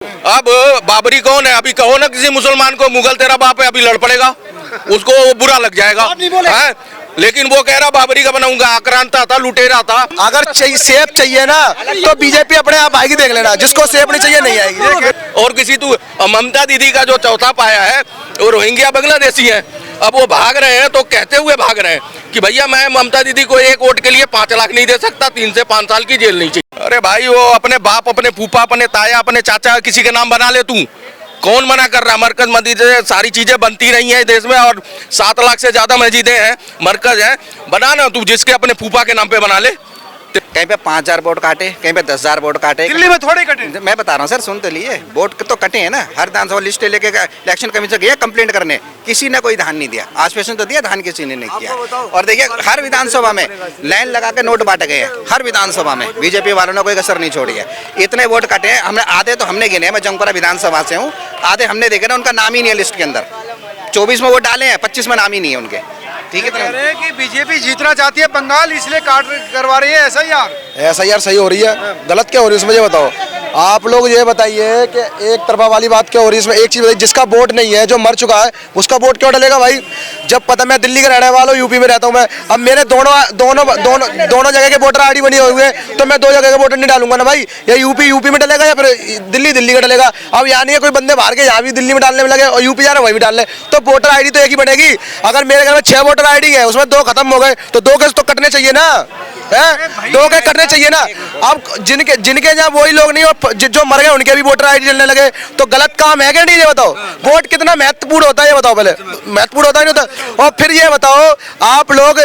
अब बाबरी कौन है? अभी कहो ना किसी मुसलमान को मुगल तेरा बाप है, अभी लड़ पड़ेगा, उसको वो बुरा लग जाएगा है? लेकिन वो कह रहा बाबरी का बनाऊंगा, आक्रांता था, लुटेरा था। अगर सेफ चाहिए ना तो बीजेपी अपने आप आएगी, देख लेना। जिसको सेफ नहीं चाहिए नहीं आएगी। और किसी तू ममता दीदी का जो चौथा पाया है वो रोहिंग्या बांग्लादेशी है। अब वो भाग रहे हैं तो कहते हुए भाग रहे हैं कि भैया मैं ममता दीदी को एक वोट के लिए 5 लाख नहीं दे सकता, 3 से 5 साल की जेल नहीं चाहिए। अरे भाई वो अपने बाप, अपने फूफा, अपने ताया, अपने चाचा किसी के नाम बना ले तू, कौन मना कर रहा? मरकज मस्जिद से सारी चीजें बनती रही हैं देश में और 7 लाख से ज्यादा मस्जिदें हैं, मरकज है, बना ना तू जिसके अपने फूफा के नाम पे बना ले। कहीं पे 5000 वोट काटे, कहीं पे 10,000 वोट काटे। दिल्ली में थोड़े कटे। मैं बता रहा हूँ सर, सुन तो लिए, वोट तो कटे हैं ना। हर विधानसभा लिस्ट लेके इलेक्शन कमीशन गया कंप्लेंट करने, किसी ने कोई ध्यान नहीं दिया। आश्वासन तो दिया, ध्यान किसी ने नहीं किया। और देखिए हर विधानसभा में लाइन लगा के नोट बांटे गए हैं, हर विधानसभा में बीजेपी वालों ने कोई कसर नहीं छोड़ी है। इतने वोट कटे हैं, हमने आधे तो हमने गिने, मैं जंगपुरा विधानसभा से हूँ, आधे हमने देखे ना, उनका नाम ही नहीं है लिस्ट के अंदर। 24 में वोट डाले हैं, 25 में नाम ही नहीं है उनके। ठीक है, कह रहे हैं कि बीजेपी जीतना चाहती है बंगाल, इसलिए करवा रही है SIR सही हो रही है, गलत क्या हो रही है इसमें ये बताओ। आप लोग ये बताइए कि एक तरफा वाली बात क्या हो रही है इसमें। एक चीज बताइए, जिसका वोट नहीं है, जो मर चुका है, उसका वोट क्यों डलेगा भाई? जब पता, मैं दिल्ली का रहने वाला हूँ, यूपी में रहता हूँ मैं, अब मेरे दोनों जगह के वोटर ID बनी हुई है, तो मैं 2 जगह के वोटर नहीं डालूंगा ना भाई। या यूपी में डलेगा या फिर दिल्ली का डलेगा। अब यहाँ नहीं है कोई बंदे बाहर के यहाँ भी दिल्ली में डालने में लगे और यूपी जा रहे वही भी डाल ले, तो वोटर ID तो एक ही बनेगी। अगर मेरे घर में 6 वोटर ID है, उसमें 2 खत्म हो गए, तो 2 केस तो कटने चाहिए ना, है? 2 केस कटने चाहिए ना। अब जिनके जहाँ वही लोग नहीं, और जो मर गए उनके भी वोटर ID चलने लगे, तो गलत काम है क्या? नहीं, ये बताओ। वोट कितना महत्वपूर्ण होता है ये बताओ पहले। महत्वपूर्ण होता है नहीं होता? और फिर ये बताओ, आप लोग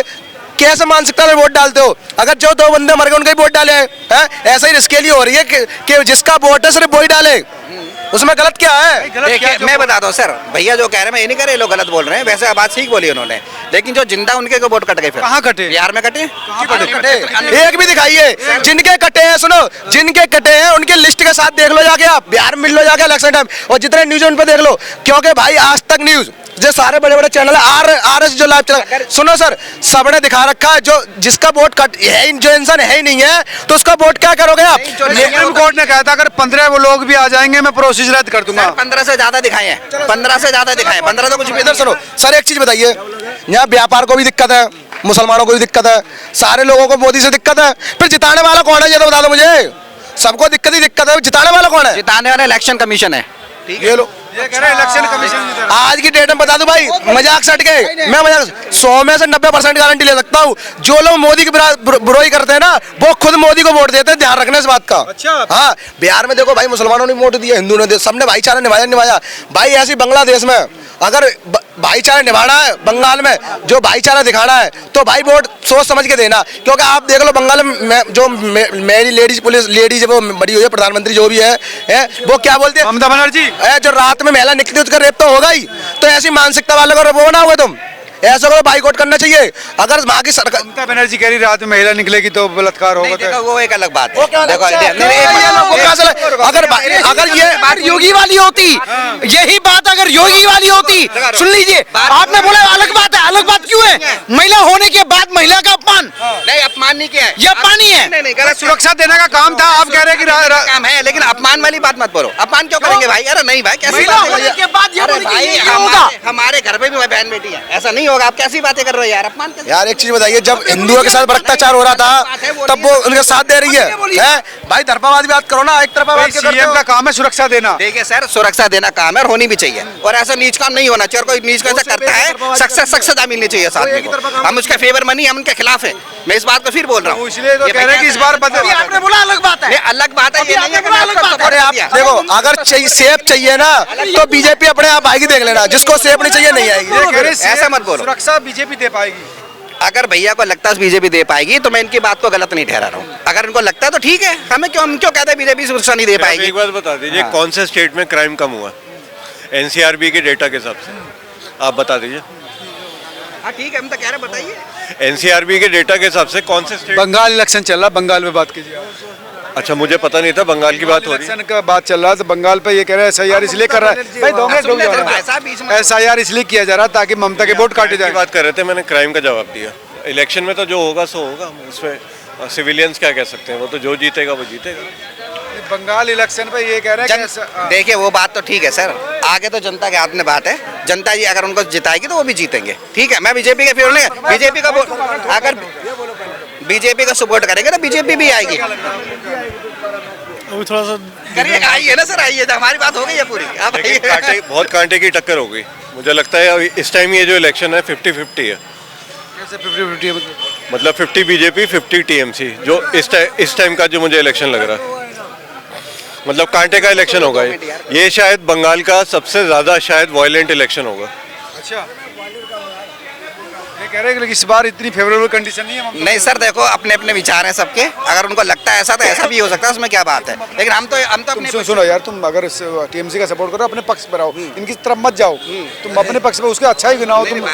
कैसे मानसिकता में वोट डालते हो? अगर जो 2 बंदे मर गए उनके भी वोट डाले हैं, ऐसा ही इसके लिए हो रही है कि जिसका वोट है सिर्फ वही डाले, उसमें गलत क्या है? देखिए मैं बता दूं सर, भैया जो कह रहे हैं मैं ये नहीं कह रहे लोग गलत बोल रहे हैं, वैसे बात ठीक बोली उन्होंने, लेकिन जो जिंदा उनके को वोट कट गए। फिर कहाँ कटे? बिहार में कटे। एक भी दिखाइए जिनके कटे हैं। सुनो, जिनके कटे हैं उनकी लिस्ट के साथ देख लो जाके, आप बिहार में मिल लो जाके इलेक्शन टाइम, और जितने न्यूज उन पे देख लो। क्योंकि भाई आज तक न्यूज, जो सारे बड़े बड़े चैनल है, RS जो लाइव चला, सुनो सर, सबने दिखा रखा है जो जिसका वोट कट है, जो इंसान है ही नहीं है, तो उसका वोट क्या करोगे आप? सुप्रीम कोर्ट ने कहा था अगर 15 वो लोग भी आ जाएंगे मैं प्रोसेस रद्द कर दूंगा। 15 से ज्यादा दिखाए हैं, 15 से ज्यादा दिखाए, 15 तो कुछ भी। इधर सुनो सर, एक चीज बताइए, यहाँ व्यापार को भी दिक्कत है, मुसलमानों को भी दिक्कत है, सारे लोगों को मोदी से दिक्कत है, फिर जिताने वाला कौन है ये तो बता दो मुझे। सबको दिक्कत ही दिक्कत है, जिताने वाला कौन है? जिताने वाला इलेक्शन कमीशन है। ये लो, ये कह रहे हैं इलेक्शन कमीशन। आज की डेट में बता दूं भाई, मजाक सट गए, मैं मजाक 100 में से 90% गारंटी ले सकता हूँ। जो लोग मोदी की बुराई करते हैं ना, वो खुद मोदी को वोट देते हैं, ध्यान रखना इस बात का। अच्छा। हाँ, बिहार में देखो भाई, मुसलमानों ने वोट दिया, हिंदू ने दिया, सबने भाईचारा निभाया भाई। ऐसी बांग्लादेश में अगर भाईचारा निभाना है, बंगाल में जो भाईचारा दिखाना है, तो भाई वोट सोच समझ के देना। क्योंकि आप देख लो बंगाल में जो मेरी लेडीज वो बड़ी हुई है, प्रधानमंत्री जो भी है वो क्या बोलते हैं, ममता बनर्जी, जो रात में महिला निकलती है उसका रेप तो होगा ही। तो ऐसी मानसिकता वाले को वो ना हुए तुम, ऐसा को बाइकआउट करना चाहिए। अगर वहाँ की सरकार, ममता बनर्जी कह रही रात में महिला निकलेगी तो बलात्कार होगा, देखो वो एक अलग बात है। अगर ये योगी वाली होती, यही बात अगर योगी वाली होती, सुन लीजिए, आपने बोला अलग बात है, अलग बात क्यों है? महिला होने के बाद महिला का अपमान, नहीं अपमान नहीं किया है, ये अपमान ही है। नहीं गलत, सुरक्षा देने का काम था, आप कह रहे हैं कि काम है, लेकिन अपमान वाली बात मत बोलो। अपमान क्यों करेंगे भाई? अरे नहीं भाई, कैसी महिला बात होने के बाद ये बोले कि ये होगा। हमारे घर पे भी बहन बेटी है, ऐसा नहीं होगा। आप कैसी बातें कर रहे हो यार? अपमान कैसे? यार एक चीज बताइए, जब हिंदुओं के साथ भ्रष्टाचार हो रहा था तब वो उनके साथ दे रही है भाई। तरफावादी बात करो ना, एक तरफा बात सीएम का काम है सुरक्षा देना। देखिए सर, सुरक्षा देना काम है और होनी भी चाहिए, और ऐसा नीच काम नहीं होना चाहिए। कोई नीच काम करता है, सख्त मिलनी चाहिए साथ में। हम उसके फेवर में नहीं, हम उनके खिलाफ है। मैं इस बात को फिर बोल रहा हूँ, इसलिए तो कह रहे हैं कि इस बार आपने बोला अलग बात है, अलग बात है। अरे आप देखो, अगर सेफ चाहिए ना तो बीजेपी अपने आप आएगी, देख लेना। जिसको सेफ नहीं चाहिए नहीं आएगी, ऐसा मत बोलो। सुरक्षा बीजेपी दे पाएगी। अगर भैया को लगता है बीजेपी दे पाएगी तो मैं इनकी बात को गलत नहीं ठहरा रहा हूँ। अगर इनको लगता है तो ठीक है, हम क्यों कहते हैं बीजेपी सुरक्षा नहीं दे पाएगी? एक बात बता दीजिए, कौन से स्टेट में क्राइम कम हुआ? NCRB के डेटा के हिसाब से आप बता दीजिए। हाँ ठीक है, हम तो कह रहे हैं, बताइए। NCRB के डेटा के हिसाब से कौन से स्टेट? बंगाल इलेक्शन चल रहा, बंगाल में बात कीजिए। अच्छा, मुझे पता नहीं था बंगाल की बात हो रही है। इलेक्शन का बात चल रहा है तो बंगाल पे ये कह रहे हैं SIR इसलिए कर रहा है भाई, SIR इसलिए किया जा रहा है ताकि ममता के वोट काटे जाए। बात कर रहे थे, मैंने क्राइम का जवाब दिया। इलेक्शन में तो जो होगा सो होगा, उसमें सिविलियंस क्या कह सकते हैं, वो तो जो जीतेगा वो जीतेगा। बंगाल इलेक्शन पे ये कह रहे हैं कि ऐसा- देखिए वो बात तो ठीक है सर, आगे तो जनता के हाथ में बात है। जनता जी अगर उनको जिताएगी तो वो भी जीतेंगे, ठीक है। मैं बीजेपी के फेवर नहीं, बीजेपी का अगर बीजेपी का सपोर्ट करेंगे तो बीजेपी भी आएगी। अभी थोड़ा सा करिए, आइए ना सर, आइए, तो हमारी बात हो गई है पूरी। आप लेकिन आइए। बहुत कांटे की टक्कर हो गई। मुझे लगता है अभी इस टाइम ये जो इलेक्शन है 50-50 है। कैसे 50-50 मतलब 50 बीजेपी 50 टीएमसी, जो इस टाइम का जो मुझे इलेक्शन लग रहा है, मतलब कांटे का इलेक्शन होगा ये शायद बंगाल का सबसे ज्यादा शायद वायलेंट इलेक्शन होगा। अच्छा, ये कह रहे हैं कि इस बार इतनी फेवरेबल कंडीशन नहीं है। नहीं सर, देखो अपने अपने विचार हैं सबके, अगर उनको लगता है ऐसा तो ऐसा भी हो सकता है, उसमें क्या बात है। लेकिन हम तो अपने सुनो यार, तुम अगर टीएमसी का सपोर्ट करो अपने पक्ष पर आओ, इनकी तरफ मत जाओ। तुम अपने पक्ष पर उसका अच्छा ही गिनाओ। तुम हम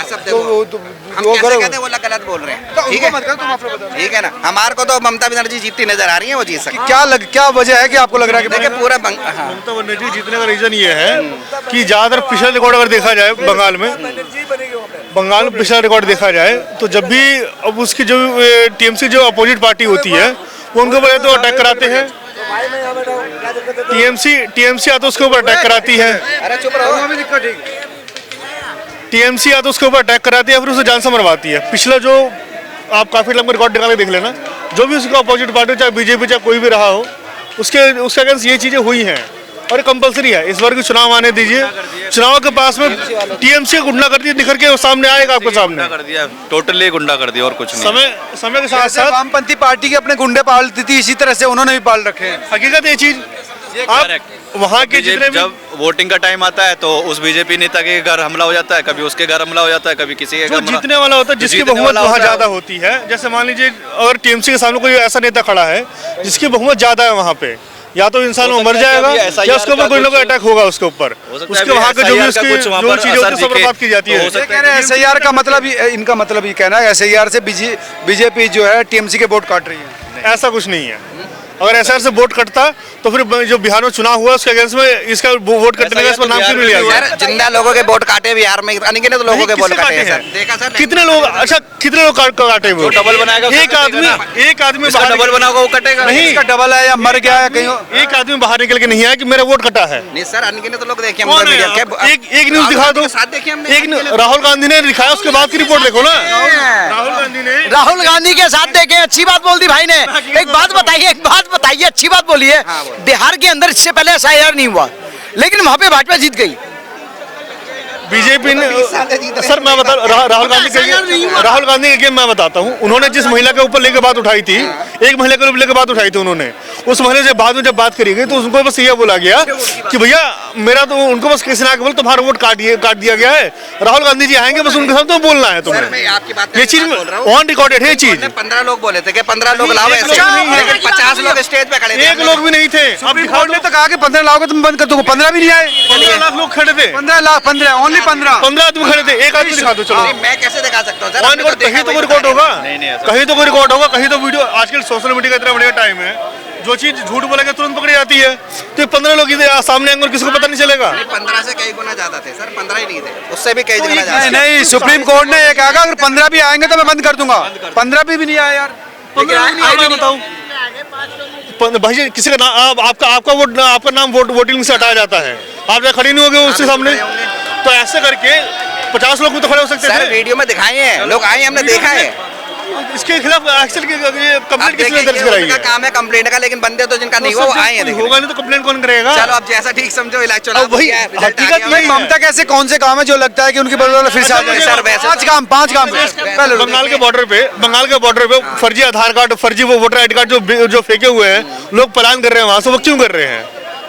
वो कैसे करो, कहते हैं, वो गलत बोल रहे हैं, तो ठीक उनको है, मत करो, तुम अपने बताओ। ठीक है ना। हमारे को तो ममता बनर्जी जीतती नजर आ रही है, वो जीत सकती क्या वजह है कि आपको लग रहा है कि देखिए पूरा ममता बनर्जी जीतने का रीजन ये है कि ज्यादातर पिछला रिकॉर्ड अगर देखा जाए बंगाल में पिछला रिकॉर्ड देखा जाए तो जब भी अब उसकी जो टीएमसी जो अपोजिट पार्टी होती है वो उनके ऊपर तो अटैक कराते हैं। टीएमसी या तो उसके ऊपर अटैक कराती है, अरे चुप रहो। टीएमसी या तो उसके ऊपर अटैक कराती है, फिर उसे जान से मरवाती है। पिछला जो आप काफी लंबा रिकॉर्ड निकाल के देख लेना, जो भी उसका अपोजिट पार्टी चाहे बीजेपी चाहे कोई भी रहा हो, उसके अगेंस्ट ये चीजें हुई हैं और ये कंपलसरी है। इस बार के चुनाव आने दीजिए, चुनाव के पास में टीएमसी गुंडा कर दिया, निखर के सामने आएगा आपके सामने। कर दिया, टोटली गुंडा कर दिया और कुछ नहीं। समय के साथ साथ वामपंथी पार्टी के अपने गुंडे पालती थी, इसी तरह से उन्होंने भी पाल रखे हैं। हकीकत ये चीज आप वहाँ के जितने भी जब वोटिंग का टाइम आता है तो उस बीजेपी नेता के घर हमला हो जाता है, कभी उसके घर हमला हो जाता है, कभी किसी के जो घर हमला- जीतने वाला होता है, जो जिसकी जीतने बहुमत वाला वहाँ होता है, ज्यादा होती है। जैसे मान लीजिए अगर टीएमसी के सामने कोई ऐसा नेता खड़ा है जिसकी बहुमत ज्यादा है वहाँ पे, या तो इंसान वो मर जाएगा या उसके ऊपर कोई ना कोई अटैक होगा उसके ऊपर। उसके वहाँ के जो भी उसकी जो चीजें होती है सब बर्बाद की जाती है। ये कह रहे हैं SIR का मतलब इनका मतलब ये कहना है SIR से बीजेपी जो है टीएमसी के वोट काट रही है। ऐसा कुछ नहीं है। अगर SIR से वोट कटता तो फिर जो बिहार में चुनाव हुआ उसके अगेंस्ट में इसका वोट कटने का इस पर नाम क्यों नहीं लिया गया? सर जिंदा लोगों के वोट काटे बिहार में, अनगिनत लोगों के वोट किससे काटे हैं काटे सर। हैं? देखा सर, कितने लोग, अच्छा कितने लोग काटे हुए? डबल बनाएगा उसका एक आदमी इसका बाहर डबल बनाओगा वो कटेगा नहीं, इसका डबल है या मर गया है कहीं। एक आदमी बाहर निकल के नहीं आया कि मेरा वोट कटा है। नहीं सर, अनगिनत लोग देखे कौन है? एक न्यूज दिखा दो। साथ देखिए हमने, एक राहुल गांधी ने दिखाया, उसके बाद की रिपोर्ट देखो ना। राहुल गांधी ने राहुल गांधी के साथ देखे, अच्छी बात बोल दी भाई ने। एक बात बताइए, अच्छी बात बोलिए। बिहार के अंदर इससे पहले SIR नहीं हुआ, लेकिन वहाँ पे भाजपा जीत गई। बीजेपी ने सर मैं बता राहुल गांधी के मैं बताता हूँ, उन्होंने जिस महिला के ऊपर लेकर बात उठाई थी, एक महिला के ऊपर लेकर बात उठाई थी उन्होंने, उस महिला से बाद में जब बात करी गई तो उनको बस ये बोला गया कि भैया मेरा तो, उनको बस किसी ने बोल तुम्हारा वोट काट दिया गया है, राहुल गांधी जी आएंगे बस उनके साथ तो बोलना है सर मैं तुम्हें। आपकी बात ये चीज ऑन रिकॉर्डेड है। ये चीज 15 लोग बोले थे कि 15 लोग लाओ एक ऐसे, लोग नहीं है। लेकिन 50 लोग स्टेज पे खड़े थे। एक लोग भी नहीं थे। अब सुप्रीम दिखा कोर्ट दो, ने तो कहा कि 15 लाओगे तुम बंद कर दो, 15 भी नहीं आए। 15 लाख लोग खड़े थे, 15 लाख 15 ओनली 15 आदमी खड़े थे। एक आदमी दिखा दो चलो। नहीं, मैं कैसे दिखा सकता हूँ सर? ऑन हमने तो रिकॉर्ड देखा कहीं तो वही कोई रिकॉर्ड बता होगा, कहीं तो कोई रिकॉर्ड होगा, कहीं तो वीडियो। आजकल सोशल मीडिया का इतना बढ़िया टाइम है, जो चीज झूठ बोलेगा तुरंत पकड़ी जाती है। तो 15 लोग इधर सामने आएंगे और किसी को पता नहीं चलेगा। रहे हैं। 15 से कई गुना ज्यादा थे सर, 15 ही नहीं थे, उससे भी कई गुना ज्यादा नहीं थे। नहीं, सुप्रीम कोर्ट ने ये कहा अगर 15 भी आएंगे तो मैं बंद कर दूंगा। 15 भी नहीं आया यार। मैं बताऊं भाई जी, किसी का नाम आपका नाम वोटिंग से हटाया जाता है, आप जब खड़ी नहीं होगे उसके सामने, तो ऐसे करके 50 लोग भी तो खड़े हो सकते सर थे। वीडियो में दिखाए हैं, लोग आए, हमने देखा है। इसके खिलाफ एक्शन की अब कंप्लेंट किसने दर्ज देखिए, कराई उनका है? काम है कंप्लेंट का, लेकिन बंदे तो जिनका नहीं हुआ वो आए हैं देखने। होगा नहीं तो कंप्लेंट कौन करेगा? चलो अब जैसा ठीक समझो, इलेक्शन अब वही हकीकत भाई ममता कैसे, कौन से काम है जो लगता है कि उनकी बदौलत फिर से आ जाए? सर, वैसे पांच काम पहले बंगाल के बॉर्डर पे फर्जी आधार कार्ड, फर्जी वो वोटर ID कार्ड जो फेंके हुए हैं, लोग पलायन कर रहे हैं वहां से, वो क्यों कर रहे हैं?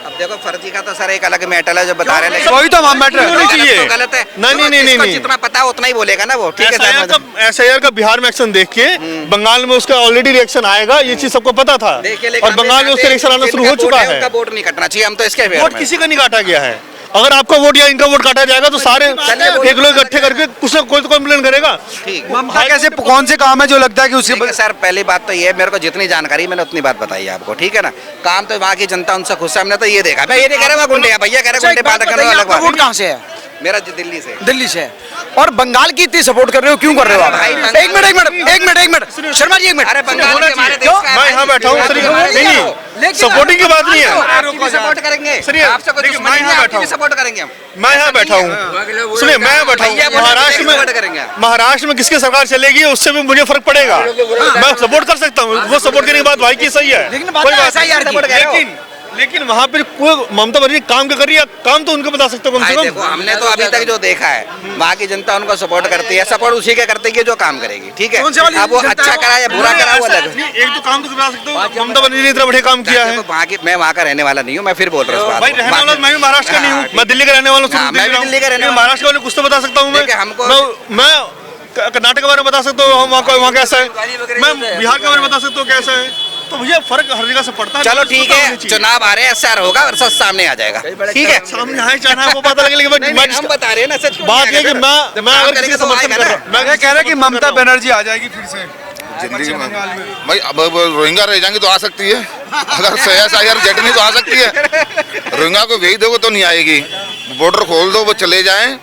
अब देखो फर्जी का तो सर एक अलग मैटर है जो बता रहे हैं, लेकिन वही तो मैटर क्यों नहीं चाहिए? तो गलत है। नहीं, जिसको नहीं। जितना पता है उतना ही बोलेगा ना वो, ठीक है सर। SIR का बिहार में एक्शन देख के बंगाल में उसका ऑलरेडी रिएक्शन आएगा, ये चीज सबको पता था। देखिए, लेकिन और बंगाल में उसका रिएक्शन आना शुरू हो चुका है। उनका वोट नहीं कटना चाहिए, हम तो इसके फेवर वोट में। किसी का नहीं काटा गया है। अगर आपका वोट या इनका वोट काटा जाएगा तो सारे एक लोग इकट्ठे करके कुछ ना कोई तो कंप्लेन करेगा। ठीक। ममता कैसे, कौन से काम है जो लगता है कि उसके देखिए सर, पहली बात तो ये है, मेरे को जितनी जानकारी मैंने उतनी बात बताई है आपको, ठीक है ना। काम तो वहाँ की जनता उनसे खुश है, हमने तो ये देखा। मैं ये नहीं कह रहा मैं गुंडे हैं, भैया कह रहे गुंडे बात करने वाला वोट कहाँ से है? मेरा दिल्ली से। दिल्ली से है। और बंगाल की इतनी सपोर्ट कर रहे हो, क्यों कर रहे हो आप? एक मिनट शर्मा जी, एक मिनट। अरे बंगाल के हमारे देश क्यों? का है मैं भाई। यहाँ बैठा हूँ सर, नहीं सपोर्टिंग की बात नहीं है। आपकी भी सपोर्ट करेंगे, सुनिए, आपसे कोई देखिए, दुश्मनी मैं नहीं यहाँ है, बैठा आपकी भी हूँ। सपोर्ट करेंगे हम। मैं यहाँ बैठा हूँ, सुनिए मैं यहाँ बैठा हूँ भैया बोले महाराष्ट्र तो support करेंगे। में, महाराष्ट्र में किसकी सरकार चलेगी उससे भी मुझे फर्क पड़ेगा। मैं सपोर्ट कर सकता हूँ, वो सपोर्ट करने की बात भाई की सही है, लेकिन कोई बात बात ऐसा यार की। लेकिन वहाँ पे कोई ममता बनर्जी काम क्या कर रही है, काम तो उनको बता सकते हो कम से भाई कम। देखो, हमने तो अभी तक जो देखा है, वहाँ की जनता उनको सपोर्ट करती है, सपोर्ट उसी के करती है जो काम करेगी, ठीक है। कौन से वाली अब वो जनता अच्छा है? करा या बुरा करा वो अलग है। एक तो काम तो बता सकते हो, ममता बनर्जी ने इतना बढ़िया काम किया है। देखो, वहाँ की मैं वहाँ का रहने वाला नहीं हूँ, मैं फिर बोल रहा हूँ इस बात भाई को। रहने वाला मैं भी महाराष्ट्र का नहीं हूँ, हाँ, मैं दिल्ली का रहने वाला हाँ, मैं भी दिल्ली का रहने वाला महाराष्ट्र वाले कुछ तो बता सकता हूँ देखिए, हमको- मैं कर्नाटक के बारे में बता सकता हूँ वहाँ कैसा है, मैं बिहार के बारे में बता सकता हूँ कैसा है। तो भैया फर्क हर जगह से पड़ता है। चलो ठीक है, चुनाव आ रहे हैं, SR होगा और सब सामने आ जाएगा, ठीक है। सामने आए चाहना है वो पता लगे, लेकिन नहीं, हम बता रहे हैं ना सच। बात ये कि मैं अगर किसी का समर्थन कर रहा हूँ, मैं कह रहा है कि ममता बनर्जी आ जाएगी फिर से जिंदगी में भाई, अब रोहिंगा रह जाएंगे तो आ सकती है, अगर SIR जटनी तो आ सकती है, रोहिंगा को भेज दोगे तो नहीं आएगी, बॉर्डर खोल दो वो चले जाएं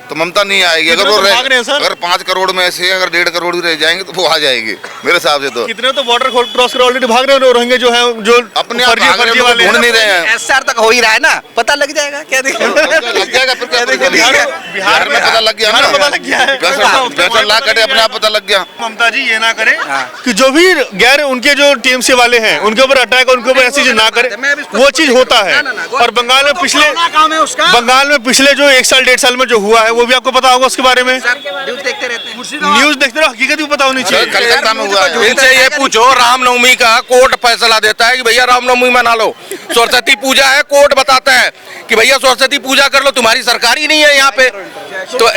तो ममता नहीं आएगी। अगर वो अगर 5 करोड़ में से अगर 1.5 करोड़ भी रह जाएंगे तो वो आ जाएगी मेरे हिसाब से। तो कितने तो बॉर्डर क्रॉस कर ऑलरेडी भाग रहे हैं रोहिंगे जो है, जो अपने आप भाग रहे हैं, वाले ढूंढ नहीं रहे हैं। SR तक हो ही रहा है ना, पता लग जाएगा क्या देखो। लग जाएगा फिर क्या करेंगे? बिहार में पता लग गया ना, पता लग गया है। 65 लाख कटे अपने आप पता लग गया। ममता जी ये ना करे कि जो भी गैर उनके जो TMC वाले हैं उनके ऊपर अटैक, उनके ऊपर ऐसी चीज ना करे, वो चीज होता है। और बंगाल में पिछले जो 1 साल 1.5 साल में जो हुआ है वो भी आपको पता होगा उसके बारे में। न्यूज देखते रहते हैं। न्यूज देखते रहो, हकीकत भी पता होनी चाहिए। कलकत्ता में हुआ है। इनसे ये पूछो, रामनवमी का कोर्ट फैसला देता है कि भैया रामनवमी मना लो। सरस्वती पूजा है, कोर्ट बताता है कि भैया सरस्वती पूजा कर लो, तुम्हारी सरकार ही नहीं है यहाँ पे। तो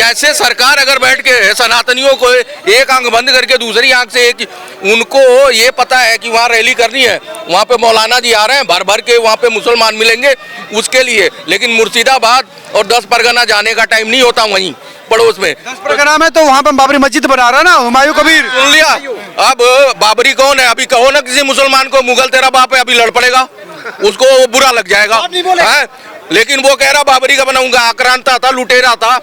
ऐसे सरकार अगर बैठ के सनातनियों को एक आंख बंद करके दूसरी आंख से एक, उनको ये पता है कि वहाँ रैली करनी है, वहाँ पे मौलाना जी आ रहे हैं, भर भर के वहाँ पे मुसलमान मिलेंगे उसके लिए, लेकिन मुर्शिदाबाद और 10 परगना जाने का टाइम नहीं होता वहीं पड़ोस में। 10 परगना में तो वहाँ पे बाबरी मस्जिद बना रहा है ना हुमायूं कबीर। सुन लिया, अब बाबरी कौन है? अभी कहो ना किसी मुसलमान को मुगल तेरा बाप है, अभी लड़ पड़ेगा, उसको बुरा लग जाएगा है? लेकिन वो कह रहा बाबरी का बनाऊंगा, आक्रांता था, लुटेरा था,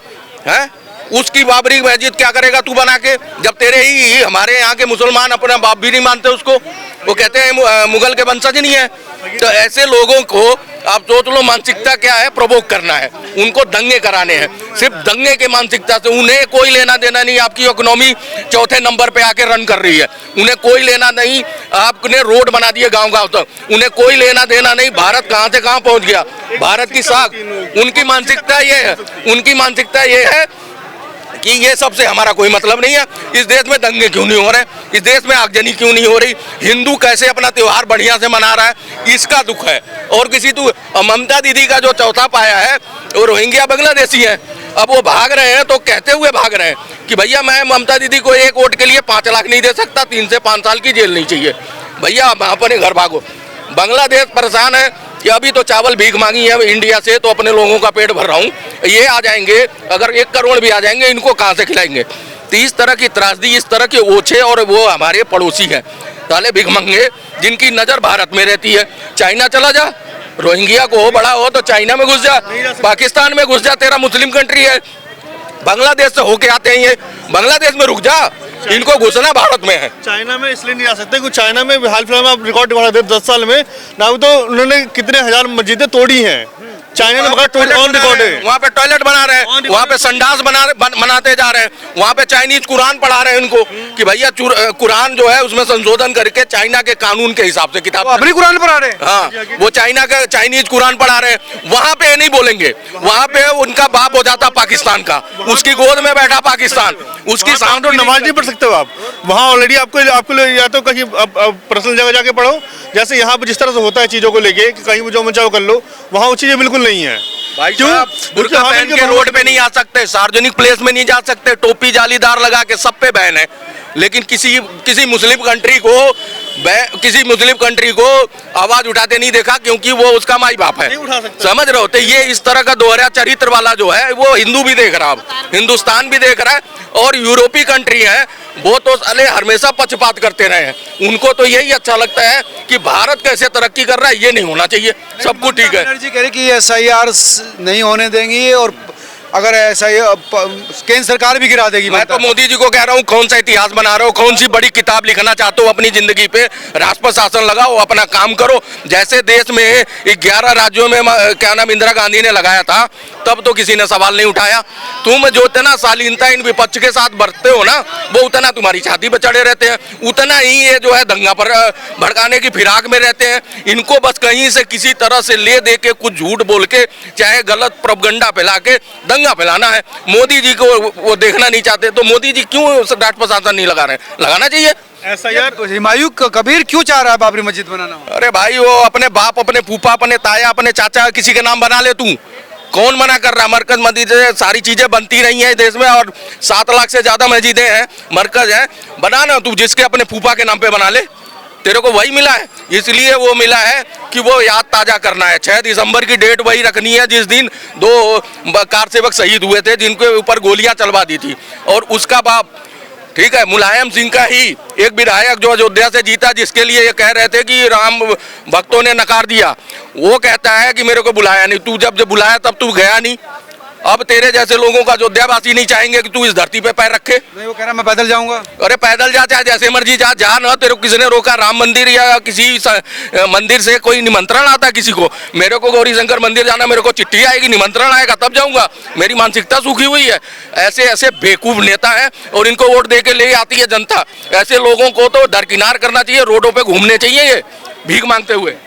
है? उसकी बाबरी मस्जिद क्या करेगा तू बना के, जब तेरे ही हमारे यहाँ के मुसलमान अपना बाप भी नहीं मानते उसको, वो कहते हैं मुगल के वंशज नहीं है। तो ऐसे लोगों को आप सोच लो मानसिकता क्या है, प्रवोक करना है, उनको दंगे कराने हैं, सिर्फ दंगे के मानसिकता से। उन्हें कोई लेना देना नहीं, आपकी इकोनॉमी 4थे नंबर पे आके रन कर रही है, उन्हें कोई लेना नहीं। आपने रोड बना दिए गांव-गांव तक, उन्हें कोई लेना देना नहीं। भारत कहां से कहां पहुंच गया, भारत की साख। उनकी मानसिकता ये है कि ये सबसे हमारा कोई मतलब नहीं है। इस देश में दंगे क्यों नहीं हो रहे, इस देश में आगजनी क्यों नहीं हो रही, हिंदू कैसे अपना त्योहार बढ़िया से मना रहा है, इसका दुख है। और किसी ममता दीदी का जो चौथा पाया है वो रोहिंग्या बांग्लादेशी हैं, अब वो भाग रहे हैं तो कहते हुए भाग रहे हैं कि भैया मैं ममता दीदी को एक वोट के लिए 5 लाख नहीं दे सकता, 3 से 5 साल की जेल नहीं चाहिए। भैया आप अपने घर भागो। बांग्लादेश परेशान है कि अभी तो चावल भीख मांगी है इंडिया से, तो अपने लोगों का पेट भर रहा हूँ, ये आ जाएंगे, अगर 1 करोड़ भी आ जाएंगे इनको कहाँ से खिलाएंगे। तो इस तरह की त्रासदी, इस तरह के ओछे, और वो हमारे पड़ोसी हैं साले भीख मंगे, जिनकी नज़र भारत में रहती है। चाइना चला जा, रोहिंग्या को हो बड़ा हो तो चाइना में घुस जा, पाकिस्तान में घुस जा, तेरा मुस्लिम कंट्री है। बांग्लादेश से होके आते हैं ये, बांग्लादेश में रुक जा, इनको घुसना भारत में है। चाइना में इसलिए नहीं आ सकते क्योंकि चाइना में हाल फिलहाल में आप रिकॉर्ड दिखा देते 10 साल में ना, तो उन्होंने कितने हजार मस्जिदें तोड़ी हैं चाइना ने, मगर ऑन रिकॉर्ड है। वहाँ पे टॉयलेट बना रहे हैं, वहाँ पे संडास बनाते जा रहे हैं, वहाँ पे चाइनीज कुरान पढ़ा रहे हैं उनको कि भैया कुरान जो है उसमें संशोधन करके चाइना के कानून के हिसाब से किताब अपनी कुरान पढ़ा रहे हैं। हाँ, वो चाइना का चाइनीज कुरान पढ़ा रहे हैं। वहाँ पे नहीं बोलेंगे, वहाँ पे उनका बाप हो जाता पाकिस्तान का, उसकी गोद में बैठा पाकिस्तान, उसकी साउंड नमाज नहीं पढ़ सकते हो आप वहाँ ऑलरेडी। आपको या तो कहीं पर्सनल जगह जाके पढ़ो, जैसे यहाँ पे जिस तरह से होता है चीजों को लेके कि कहीं जो मन चाहो कर लो, वहाँ वो चीजें बिल्कुल नहीं है। भाई साहब, बुर्का पहन के रोड पे नहीं आ सकते, सार्वजनिक प्लेस में नहीं जा सकते, टोपी जालीदार लगा के सब पे बैन है। लेकिन किसी मुस्लिम कंट्री को आवाज उठाते नहीं देखा, क्योंकि वो उसका माई बाप है, समझ रहे होते। ये इस तरह का दोहरा चरित्र वाला जो है वो हिंदू भी देख रहा है, हिंदुस्तान भी देख रहा है, और यूरोपीय कंट्री है वो तो साले हमेशा पक्षपात करते रहे हैं। उनको तो यही अच्छा लगता है कि भारत कैसे तरक्की कर रहा है, ये नहीं होना चाहिए, सब कुछ ठीक है। बनर्जी कह रही कि SIR नहीं होने देंगी और अगर ऐसा ही केंद्र सरकार भी गिरा देगी। मैं तो मोदी जी को कह रहा हूँ, कौन सा इतिहास बना रहे हो, कौन सी बड़ी किताब लिखना चाहते हो अपनी जिंदगी पे? राष्ट्र शासन लगाओ, अपना काम करो। जैसे देश में 11 राज्यों में क्या नाम इंदिरा गांधी ने लगाया था, तब तो किसी ने सवाल नहीं उठाया। तुम जो इतना शालीनता इन विपक्ष के साथ बरतते हो ना, वो उतना तुम्हारी छाती पे चढ़े रहते हैं, उतना ही ये जो है दंगा पर भड़काने की फिराक में रहते हैं। इनको बस कहीं से किसी तरह से ले दे के कुछ झूठ बोल के, चाहे गलत प्रोपगंडा फैला के दंगा फैलाना है। मोदी जी को वो देखना नहीं चाहते, तो मोदी जी क्यों राष्ट्र प्रशासन नहीं लगा रहे? लगाना चाहिए। ऐसा यार हुमायूं कबीर क्यों चाह रहा है बाबरी मस्जिद बनाना? अरे भाई, वो अपने बाप, अपने फूफा, अपने ताया, अपने चाचा, किसी के नाम बना ले तू। कौन मना कर रहा? मरकज मस्जिद से सारी चीजें बनती रही हैं देश में, और 7 लाख से ज्यादा मस्जिदें हैं, मरकज है। बनाना तू, जिसके अपने फूफा के नाम पे बना ले। तेरे को वही मिला है, इसलिए वो मिला है कि वो याद ताजा करना है। 6 दिसंबर की डेट वही रखनी है जिस दिन 2 कार सेवक शहीद हुए थे, जिनके ऊपर गोलियां चलवा दी थी। और उसका बाप, ठीक है, मुलायम सिंह का ही एक विधायक जो अयोध्या से जीता, जिसके लिए ये कह रहे थे कि राम भक्तों ने नकार दिया, वो कहता है कि मेरे को बुलाया नहीं। तू जब बुलाया तब तू गया नहीं। अब तेरे जैसे लोगों का अयोध्यावासी नहीं चाहेंगे कि तू इस धरती पे पैर रखे। नहीं, वो कह रहा मैं पैदल जाऊंगा। अरे पैदल जा, चाहे जैसे मर्जी जा, जा ना। तेरे को किसने रोका? राम मंदिर या किसी मंदिर से कोई निमंत्रण आता है किसी को? मेरे को गौरी शंकर मंदिर जाना, मेरे को चिट्ठी आएगी, निमंत्रण आएगा, तब जाऊंगा। मेरी मानसिकता सूखी हुई है। ऐसे ऐसे बेवकूफ नेता हैं, और इनको वोट दे के ले आती है जनता। ऐसे लोगों को तो दरकिनार करना चाहिए, रोडों पे घूमने चाहिए ये भीख मांगते हुए।